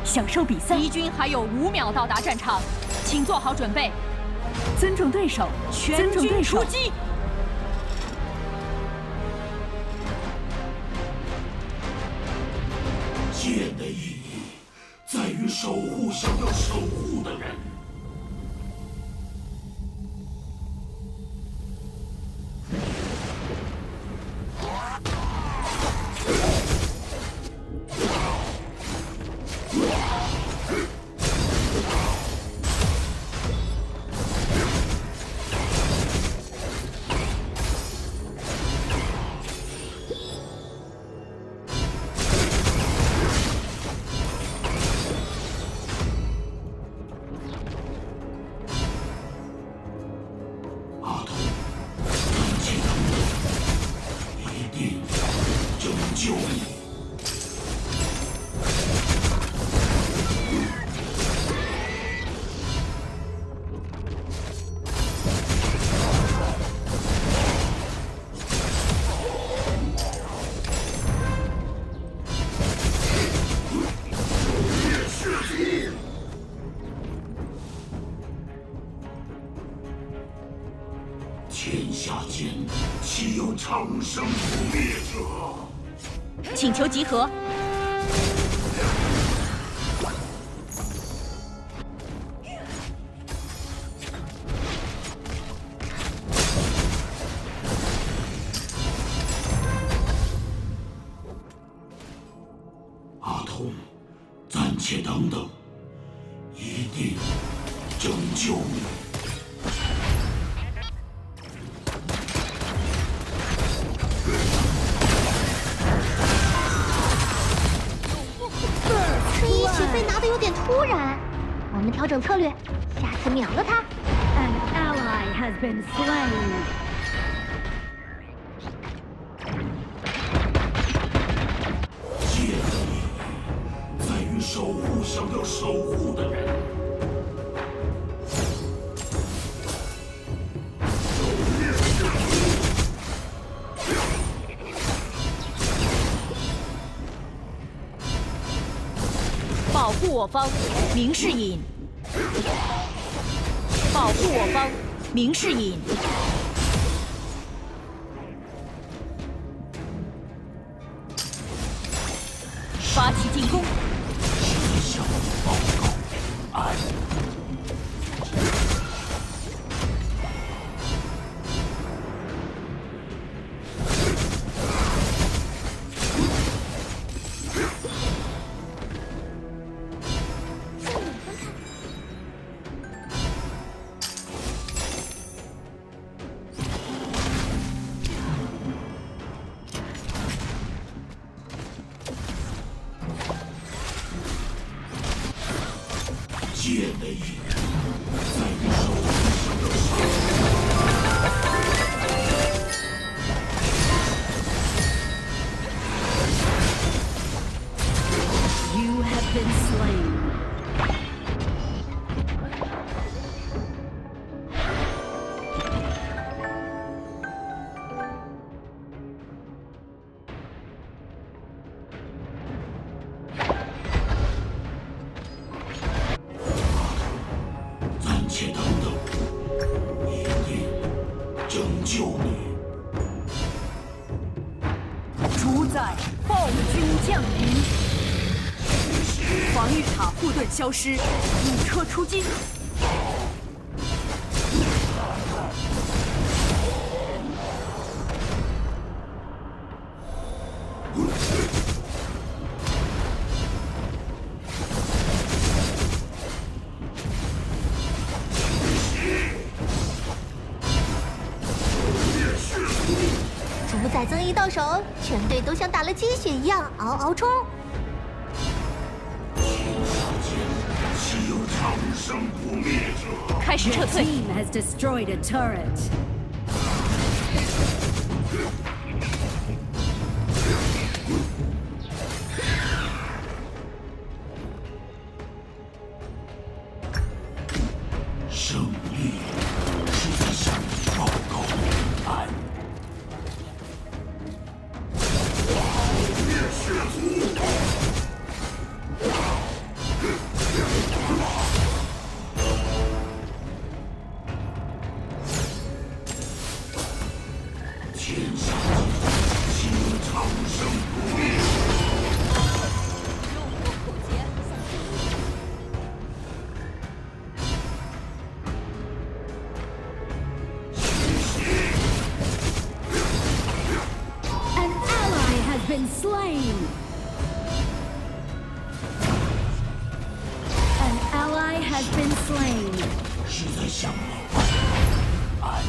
享受比赛。敌军还有5秒到达战场，请做好准备，尊重对手，全军出击！剑的意义在于守护想要守护的人。救你！天下间岂有长生不灭者？请求集合。阿童，暂且等等，一定拯救你。被拿得有点突然，我们调整策略，下次秒了他。An ally has been slain. 剑的意义在于守护想要守护的人。保护我方，明示引。保护我方，明示引。发起进攻。向报告，安。剑的意义在于守护想要守护。You have been slain. 暂且等等，一定拯救你。主宰暴君降临，防御塔护盾消失，弩车出击。主宰增一到手，全队都像打了鸡血一样嗷嗷冲。天下间岂有长生不灭者？开始撤 Your 退。 team has destroyed a turret. 胜利是在向你报告平安。灭血族！ has been slain. 是在向你安。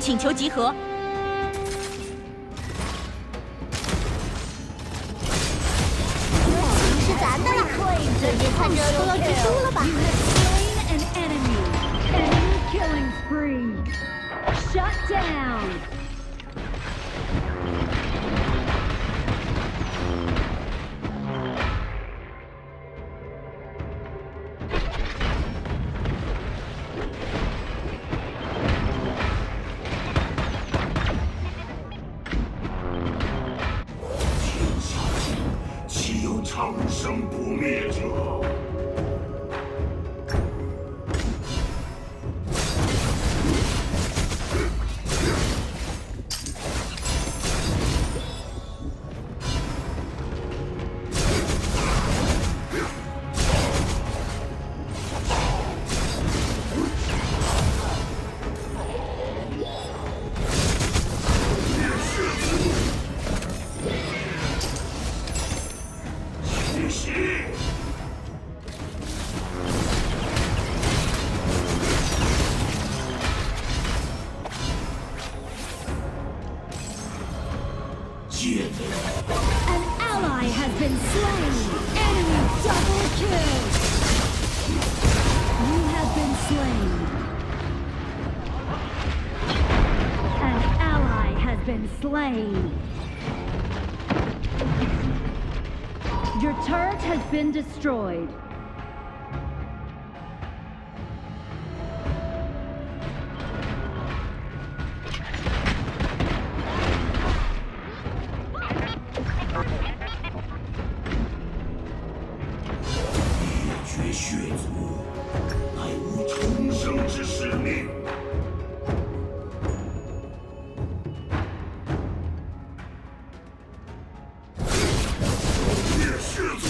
请求集合。是咱的了，眼睛看着都要结束了吧？ You have slain an enemy. Enemy killing spree. Shut down. 天下间，岂有长生不灭者？屈膝！剑的 An ally has been slain. Enemy double kill. You have been slain. An ally has been slain. Your turret has been destroyed.绝血族，乃无重生之使命。灭血族！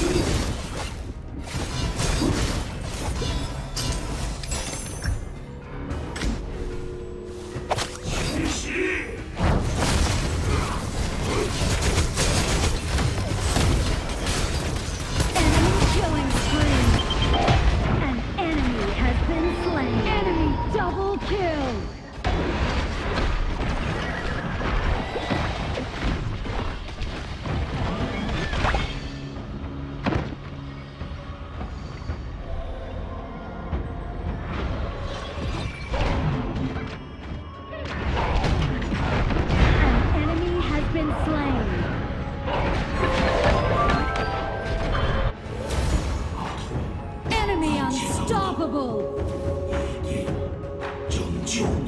屈膝！ Enemy killing spree. An enemy has been slain. Enemy double kill. An enemy has been slain. Enemy unstoppable. 一定拯救你。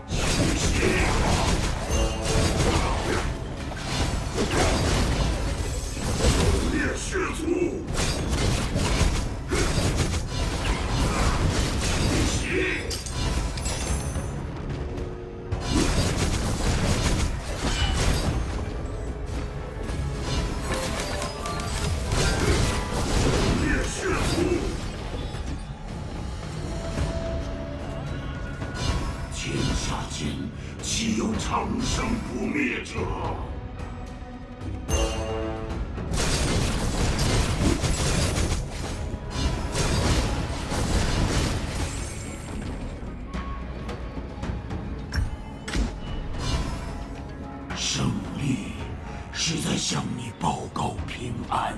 屈膝！灭血族！屈膝！ 灭血族！天下间，岂有长生不灭者？胜利是在向你报告平安。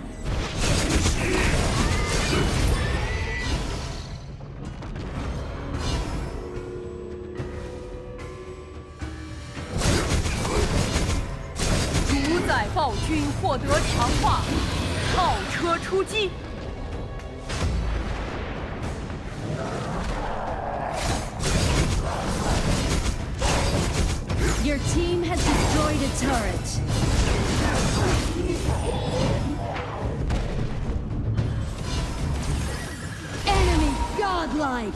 屈膝！主宰暴君获得强化，炮车出击。 Your team has destroyed a turret. Enemy godlike.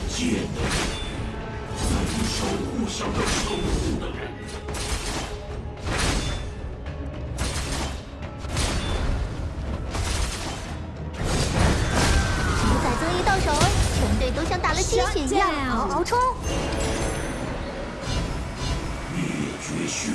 剑的人，在你守护不想要守护的人。主宰增益到手，全队都像打了鸡血一样 Shut down 嗷嗷冲。灭绝血族。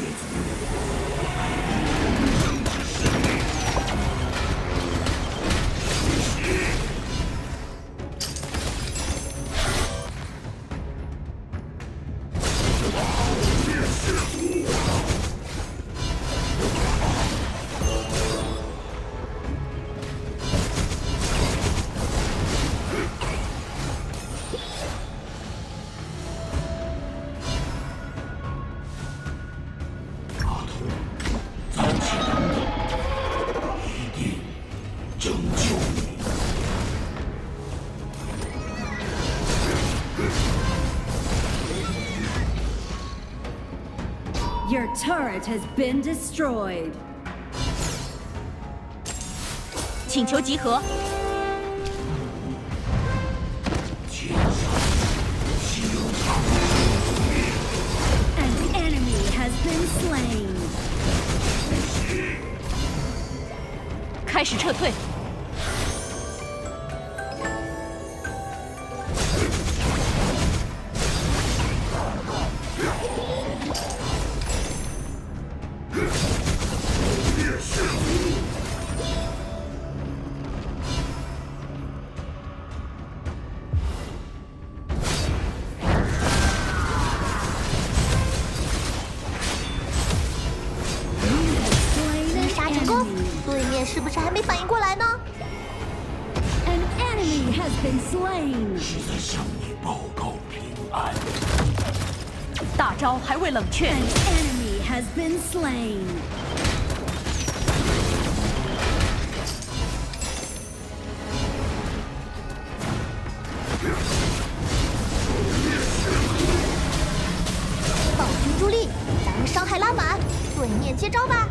阿童，暂且等等，一定拯救你。 Your turret has been destroyed. 请求集合。天上西游长， An enemy has been slain. 开始撤退。击杀成功，对面是不是还没反应过来呢？ An enemy has been slain. 是在向你报告平安。大招还未冷却 An，enemy has been slain. 暴君助力，咱们伤害拉满，对面接招吧！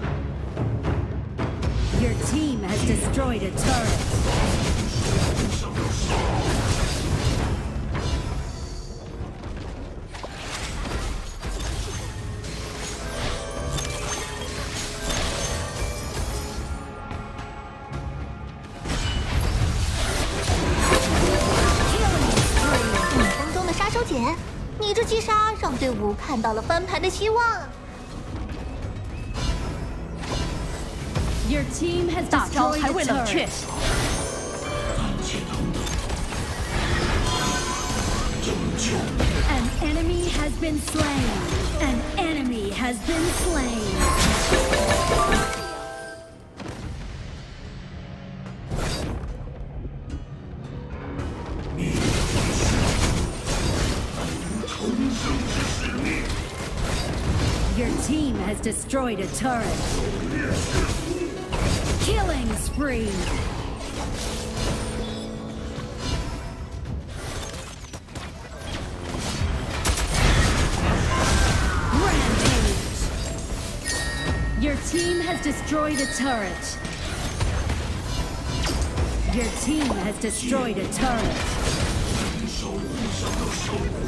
Your team has destroyed a turret. 逆风中的杀手锏，你这击杀让队伍看到了翻盘的希望。 Your team has 大招 destroyed 还未 a 冷却 turret.，暂且等等，拯救你。 An enemy has been slain. An enemy has been slain. 灭绝血族，重生之使命。 Your team has destroyed a turret. Killing spree. Rampage. Your team has destroyed a turret. Your team has destroyed a turret. 伸手想要守护